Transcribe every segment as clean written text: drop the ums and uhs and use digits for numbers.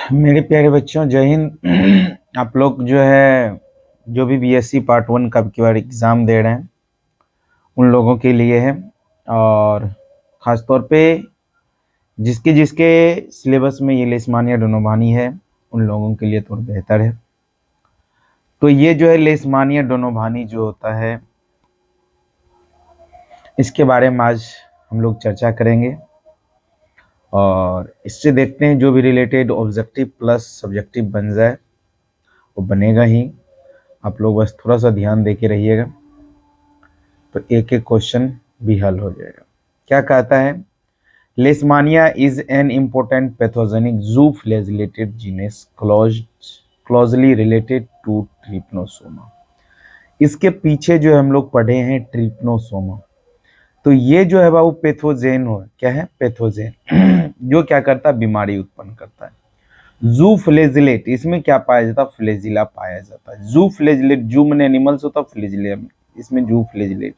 मेरे प्यारे बच्चों, जय हिंद। आप लोग जो है जो भी बीएससी पार्ट 1 का की बार एग्ज़ाम दे रहे हैं उन लोगों के लिए है। और ख़ास तौर पे जिसके जिसके सिलेबस में ये लेशमानिया डोनोवानी है उन लोगों के लिए तो बेहतर है। तो ये जो है लेशमानिया डोनोवानी जो होता है इसके बारे में आज हम लोग चर्चा करेंगे और इससे देखते हैं जो भी रिलेटेड ऑब्जेक्टिव प्लस सब्जेक्टिव बन जाए वो बनेगा ही। आप लोग बस थोड़ा सा ध्यान दे के रहिएगा तो एक एक क्वेश्चन भी हल हो जाएगा। क्या कहता है, Leishmania is an important pathogenic zoo flagellated genus closely related to Trypanosoma. इसके पीछे जो हम लोग पढ़े हैं ट्रिपनोसोमा, तो ये जो है बाबू पैथोजेन हो, क्या है पैथोजेन जो क्या करता है बीमारी उत्पन्न करता है। जू फ्लैजिलेट, इसमें क्या पाया जाता है फ्लैजिला पाया जाता है। जू फ्लैजिलेट, जू में एनिमल्स होता है, फ्लैजिलम इसमें जू फ्लैजिलेट।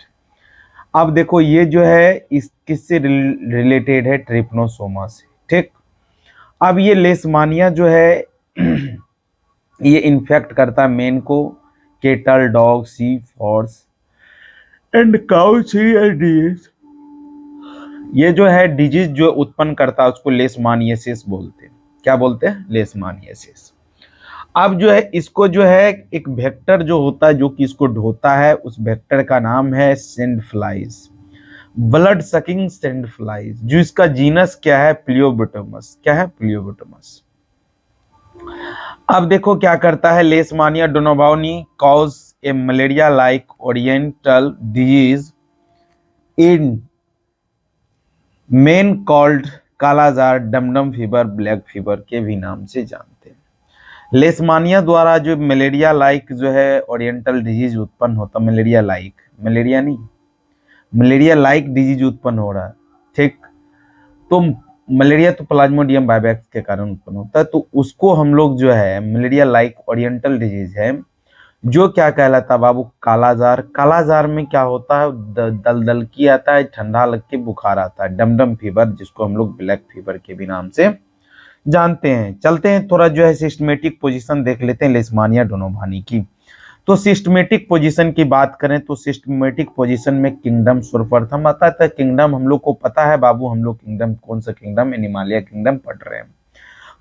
अब देखो ये जो है इस किससे रिलेटेड है ट्रिपनोसोमा से, ठीक। अब ये लेशमानिया जो है ये इन्फेक्ट करता है मेन को cattle, dog, sea, horse and cow sea and disease. ये जो है डिजीज जो उत्पन्न करता है उसको लेशमानियासिस बोलते हैं। क्या बोलते हैं? लेशमानियासिस। अब जो है इसको जो है एक वेक्टर जो होता है जो कि इसको ढोता है, उस वेक्टर का नाम है sand flies, blood sucking sand flies, जो इसका जीनस क्या है प्लियोबोटोमस। क्या है? प्लियोबोटोमस। अब देखो क्या करता है Leishmania donovani cause a malaria like oriental disease in man called kala-azar, Dumdum fever, black fever के भी नाम से जानते हैं। लेशमानिया द्वारा जो मलेरिया लाइक जो है ओरिएंटल डिजीज उत्पन्न होता, मलेरिया लाइक, मलेरिया नहीं, मलेरिया लाइक डिजीज उत्पन्न हो रहा है, ठीक। तो मलेरिया तो प्लाज्मोडियम वाइवेक्स के कारण उत्पन्न होता है, तो उसको हम लोग जो है मलेरिया लाइक ओरिएंटल डिजीज है जो क्या कहलाता है बाबू कालाजार। कालाजार में क्या होता है दलदल की आता है, ठंडा लग के बुखार आता है, डमडम फीवर जिसको हम लोग ब्लैक फीवर के भी नाम से जानते हैं। चलते हैं थोड़ा जो है सिस्टमेटिक पोजीशन देख लेते हैं लेशमानिया डोनोवानी की। तो सिस्टमेटिक पोजीशन की बात करें तो सिस्टमेटिक पोजीशन में किंगडम सर्वप्रथम आता है। किंगडम हम लोग को पता है बाबू, हम लोग किंगडम कौन सा किंगडम, एनिमालिया किंगडम पढ़ रहे हैं।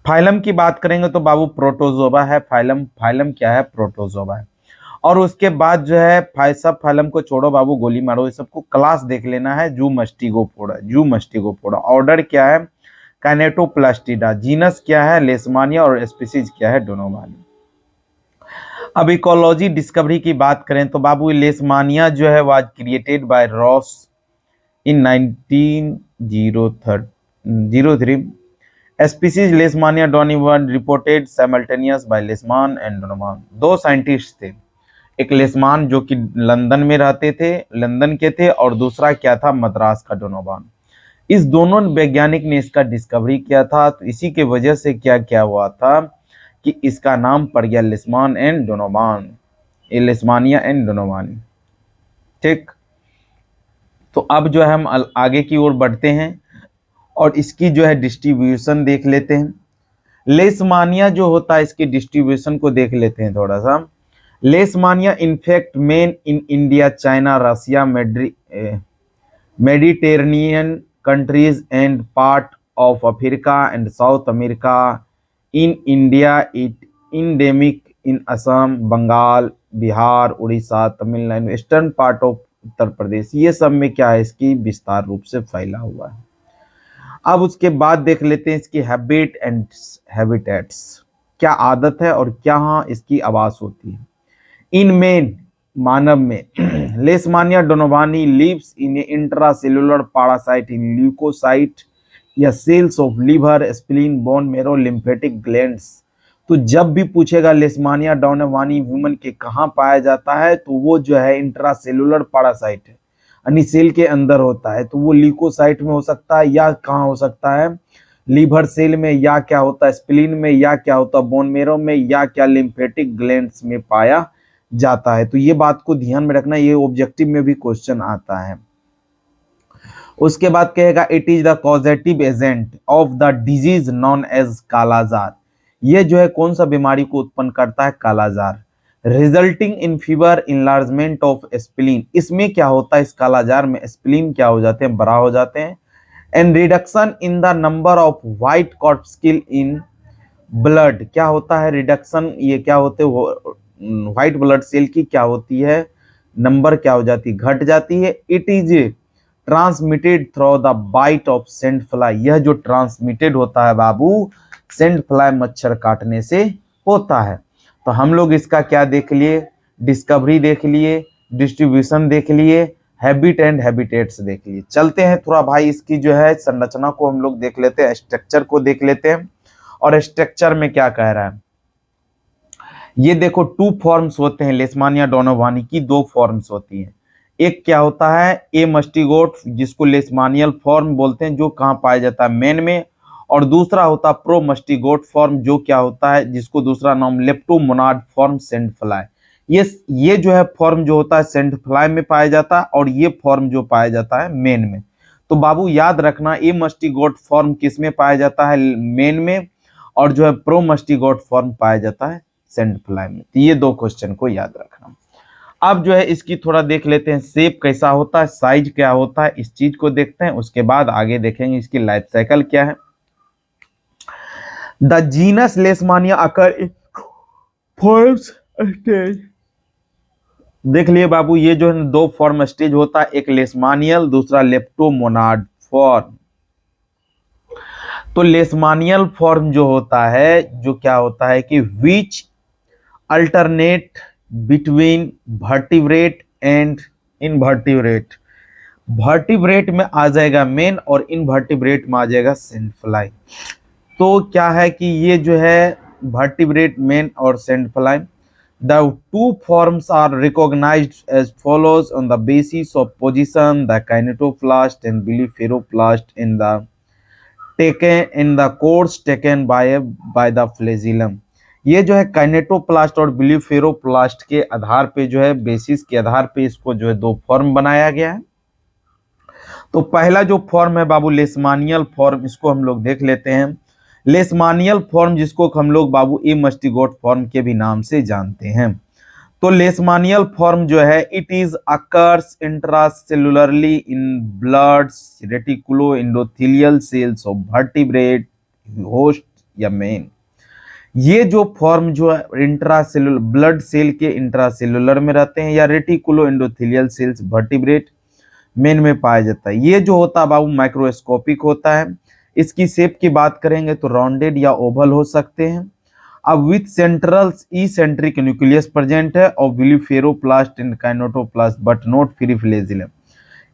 फाइलम की बात करेंगे तो बाबू प्रोटोजोवा है फाइलम। फाइलम क्या है? प्रोटोजोवा है। और उसके बाद जो है सब फाइलम को छोड़ो बाबू, गोली मारो, ये सबको क्लास देख लेना है। जू मस्टिगोपोडा, जू मस्टिगोपोडा। ऑर्डर क्या है? काइनेटोप्लास्टिडा। जीनस क्या है? लेशमानिया। और स्पीसीज क्या है? डोनोवानी। अब इकोलॉजी डिस्कवरी की बात करें तो बाबू लेशमानिया जो है was created by Ross in 1903। Species Leishmania donovani reported simultaneous by Leishman and Donovan. दो साइंटिस्ट थे, एक लेशमान जो कि लंदन में रहते थे, लंदन के थे, और दूसरा क्या था मद्रास का डोनोवान। इस दोनों वैज्ञानिक ने इसका डिस्कवरी किया था, तो इसी के वजह से क्या क्या हुआ था कि इसका नाम पड़ गया Leishman and Donovan, Leishmania and donovani, ठीक। तो अब जो है हम आगे की ओर बढ़ते हैं और इसकी जो है डिस्ट्रीब्यूशन देख लेते हैं। लेशमानिया जो होता है इसकी डिस्ट्रीब्यूशन को देख लेते हैं थोड़ा सा। Leishmania infect man in India, China, Russia, Mediterranean countries and part of Africa and South America. In India it endemic in Assam, Bengal, Bihar, Orissa, Tamil Nadu, western part of Uttar Pradesh. ये सब में क्या है इसकी विस्तार रूप से फैला हुआ है। अब उसके बाद देख लेते हैं इसकी हैबिट एंड हैबिटेट्स, क्या आदत है और क्या हाँ इसकी आवास होती है। इन मेन, मानव में, Leishmania donovani lives in intracellular parasite in leucocyte या cells of liver, spleen, bone marrow, lymphatic glands. तो जब भी पूछेगा लेशमानिया डोनोवानी ह्यूमन के कहाँ पाया जाता है तो वो जो है इंट्रासेलुलर पैरासाइट है, यानी सेल के अंदर होता है। तो वो ल्यूकोसाइट में हो सकता है या कहाँ हो सकता है लीवर सेल में, या क्या होता है स्प्लीन में, या क्या होता है बोन मेरो में, या क्या लिम्फेटिक ग्लैंड्स में पाया जाता है। तो ये बात को ध्यान में रखना, ये ऑब्जेक्टिव में भी क्वेश्चन आता है। उसके बाद कहेगा it is the causative agent of the disease known as kala-azar. ये जो है कौन सा बीमारी को उत्पन्न करता है? Kala-azar. Resulting in fever, enlargement of spleen, इसमें क्या होता है? इस कालाजार में स्प्लीन क्या हो जाते हैं? बड़ा हो जाते हैं। And reduction in the number of white corpuscle in blood, क्या होता है? रिडक्शन, ये क्या होते हैं? व्हाइट ब्लड सेल की क्या होती है? नंबर क्या हो जाती है? घट जाती है। It is transmitted through the bite of sand fly, यह जो ट्रांसमिटेड होता है बाबू सेंट फ्लाई मच्छर काटने से होता है। तो हम लोग इसका क्या देख लिए? डिस्कवरी देख लिए, डिस्ट्रीब्यूशन देख लिए, हैबिट एंड हैबिटेट्स देख लिए। चलते हैं थोड़ा भाई इसकी जो है संरचना को हम लोग देख लेते हैं, स्ट्रक्चर को देख लेते हैं। और स्ट्रक्चर में क्या कह रहा है? ये देखो टू फॉर्म्स होते हैं, लेशमानिया डोनोवानी की दो फॉर्म्स होती हैं। एक क्या होता है? ए मस्टिगोट, जिसको लेशमानियल फॉर्म बोलते हैं, जो कहाँ पाया जाता है? मेन में। और दूसरा होता है प्रो मस्टिगोट फॉर्म, जो क्या होता है? जिसको दूसरा नाम लेप्टोमोनाड फॉर्म सेंट फ्लाई। ये जो है फॉर्म जो होता है सेंट फ्लाई में पाया जाता है, और ये फॉर्म जो पाया जाता है मेन में। तो बाबू याद रखना, ए मस्टिगोट फॉर्म किस में पाया जाता है? मेन में। और जो है प्रो मस्टिगोट फॉर्म पाया जाता है सेंट फ्लाई में। तो ये दो क्वेश्चन को याद रखना। अब जो है इसकी थोड़ा देख लेते हैं, शेप कैसा होता है, साइज क्या होता है, इस चीज को देखते हैं। उसके बाद आगे देखेंगे इसकी लाइफ साइकिल क्या है। The genus लेशमानिया occur in forms stage, देख लिए बाबू, ये जो है दो फॉर्म स्टेज होता है, एक लेशमानियल, दूसरा लेप्टोमोनाड फॉर्म। तो लेशमानियल फॉर्म जो होता है, जो क्या होता है कि which alternate between vertebrate and invertebrate, vertebrate में आ जाएगा मेन और इनवर्टिब्रेट में आ जाएगा सेंट फ्लाई। तो क्या है कि ये जो है वर्टिब्रेट मेन और sand fly, the two forms are recognised as follows on the basis of position, the kinetoplast and blepharoplast in the taken in the course taken by the flagellum. ये जो है काइनेटोप्लास्ट और बिलीफेरोप्लास्ट के आधार पे, जो है बेसिस के आधार पे इसको जो है दो फॉर्म बनाया गया है। तो पहला जो फॉर्म है बाबू लेशमानियल फॉर्म, इसको हम लोग देख लेते हैं। लेशमानियल फॉर्म जिसको हम लोग बाबू ए मस्टिगोट फॉर्म के भी नाम से जानते हैं। तो लेशमानियल फॉर्म जो है it is occurs intracellularly in blood reticulo endothelial cells of vertebrate host या मेन। ये जो फॉर्म जो है इंट्रासेलुलर ब्लड सेल के इंट्रासेलुलर में रहते हैं, या reticulo endothelial cells vertebrate man में पाया जाता है। ये जो होता है बाबू माइक्रोस्कोपिक होता है। इसकी शेप की बात करेंगे तो राउंडेड या ओवल हो सकते हैं। अब with central eccentric nucleus present है और blepharoplast and kinetoplast but not free flagellum.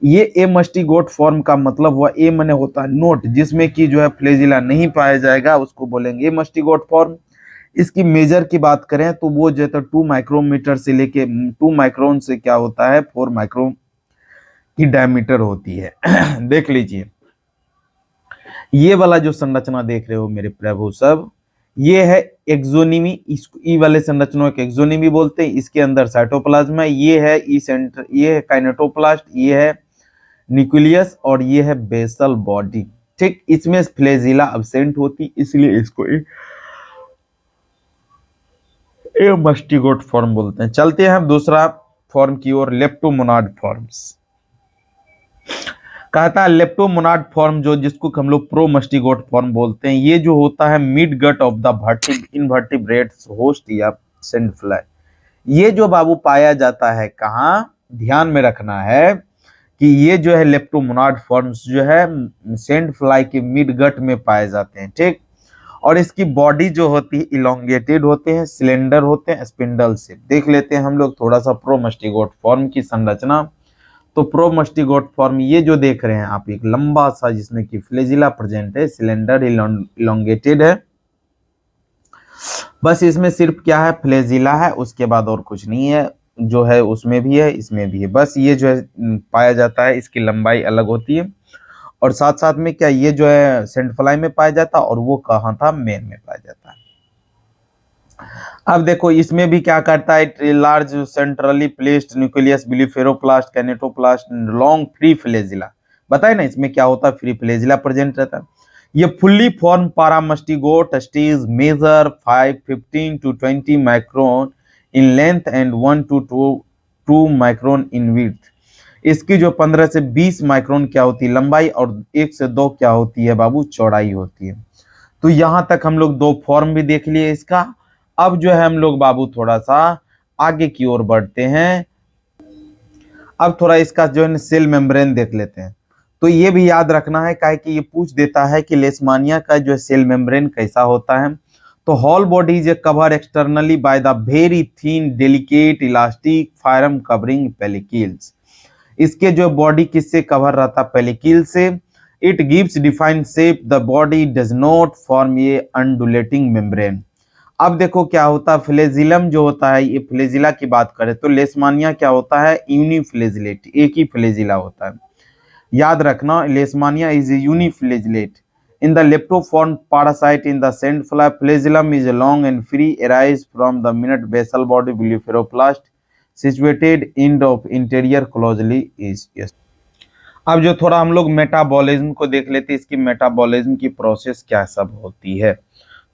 ये ए मस्टिगोट फॉर्म का मतलब हुआ, ए मने होता है नोट, जिसमें कि जो है फ्लैजिला नहीं पाया जाएगा, उसको बोलेंगे ए मस्टिगोट फॉर्म। इसकी मेजर की बात करें तो वो जो है 2 माइक्रोमीटर से लेके 2 माइक्रोन से क्या होता है 4 माइक्रोन की डायमीटर होती है। देख लीजिए, ये वाला जो संरचना देख रहे हो मेरे प्रभु सब, ये है एक्सोनिमी। इसको ई वाले संरचना को एक्सोनिमी बोलते हैं। इसके अंदर साइटोप्लाज्म है, ये है ई सेंटर, ये है काइनेटोप्लास्ट, ये है न्यूक्लियस और ये है बेसल बॉडी। ठीक, इसमें फ्लैजिला अब्सेंट होती, इसलिए इसको ए मस्टिगोट फॉर्म बोलते हैं। चलते हैं हम दूसरा फॉर्म की ओर, लेप्टोमोनाड फॉर्म्स। कहता है लेप्टोमोनाड फॉर्म जो जिसको हम लोग प्रो मस्टिगोट फॉर्म बोलते हैं, ये जो होता है mid gut of the invertebrates host या सेंट फ्लाई। ये जो बाबू पाया जाता है कहाँ, ध्यान में रखना है कि ये जो है लेप्टोमोनाड फॉर्म्स जो है सेंट फ्लाई के मिड गट में पाए जाते हैं। ठीक, और इसकी बॉडी जो होती है इलोंगेटेड होते हैं, सिलेंडर होते हैं, स्पिंडल से। देख लेते हैं हम लोग थोड़ा सा प्रो मस्टिगोट फॉर्म की संरचना। तो प्रो मस्टिगोट फॉर्म ये जो देख रहे हैं आप, एक लंबा सा जिसमें कि फ्लैजिला प्रेजेंट है, सिलेंडर इलोंगेटेड है। बस इसमें सिर्फ क्या है, फ्लैजिला है, उसके बाद और कुछ नहीं है। जो है उसमें भी है, इसमें भी है, बस ये जो है पाया जाता है, इसकी लंबाई अलग होती है। और साथ साथ में क्या, ये जो है सेंट फ्लाई में पाया जाता है और वो कहाँ था, मेन में पाया जाता है। अब देखो इसमें भी क्या करता है, large centrally placed nucleus blepharoplast kinetoplast long free flagella. बताए ना इसमें क्या होता है, फ्री फ्लैजिला प्रेजेंट रहता है। ये fully form promastigote stage measure 15 to 20 micron in length and 1 to 2 micron in width. इसकी जो 15 से 20 माइक्रोन क्या होती है लंबाई और 1 से 2 क्या होती है बाबू चौड़ाई होती है। तो यहां तक हम लोग दो फॉर्म भी देख लिए इसका। अब जो है हम लोग बाबू थोड़ा सा आगे की ओर बढ़ते हैं। अब थोड़ा इसका जो है सेल मेम्ब्रेन देख लेते हैं। तो ये भी याद रखना है काहे कि ये पूछ देता है कि लेशमानिया का जो सेल मेम्ब्रेन कैसा होता है। तो whole body is cover externally by the very thin delicate elastic firm covering pellicles. इसके जो बॉडी किससे कवर रहता है पेलिकल से। It gives defined shape the body does not form ये अनडुलेटिंग मेम्ब्रेन। अब देखो क्या होता है फ्लेजिलम जो होता है ये फ्लेजिला की बात करें तो लेशमानिया क्या होता है यूनिफ्लेजिलेट एक ही फ्लेजिला होता है। याद रखना leishmania is uniflagellate. In the leptoform parasite in the sandfly flagellum is long and free arise from the minute basal body blepharoplast situated in of interior closely is yes. अब जो थोड़ा हम लोग मेटाबॉलिज्म को देख लेते हैं इसकी मेटाबॉलिज्म की प्रोसेस क्या सब होती है।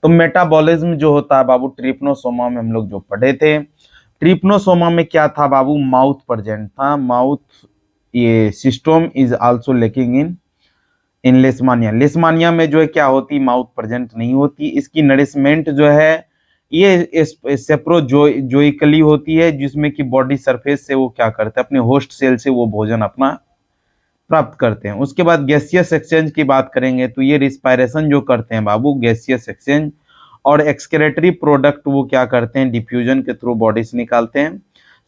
तो मेटाबॉलिज्म जो होता है बाबू ट्रिप्नोसोमा में हम लोग जो पढ़े थे। ट्रिप्नोसोमा में क्या था बाबू माउथ प्रेजेंट था माउथ। ये सिस्टम इज आल्सो लेकिंग इन लेशमानिया। लेशमानिया में जो है क्या होती माउथ प्रेजेंट नहीं होती। इसकी नरिशमेंट जो है ये सेप्रोजोइकली होती है जिसमें कि बॉडी सरफेस से वो क्या करते हैं अपने होस्ट सेल से वो भोजन अपना प्राप्त करते हैं। उसके बाद गैसियस एक्सचेंज की बात करेंगे तो ये रिस्पायरेशन जो करते हैं बाबू गैसियस एक्सचेंज और एक्सक्रेटरी प्रोडक्ट वो क्या करते हैं डिफ्यूजन के थ्रू बॉडी से निकालते हैं।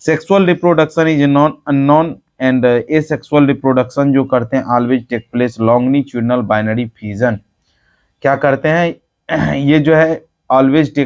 Sexual reproduction is non unknown and asexual reproduction जो करते हैं always take place longitudinal binary fusion. क्या करते हैं ये जो है ऑलवेज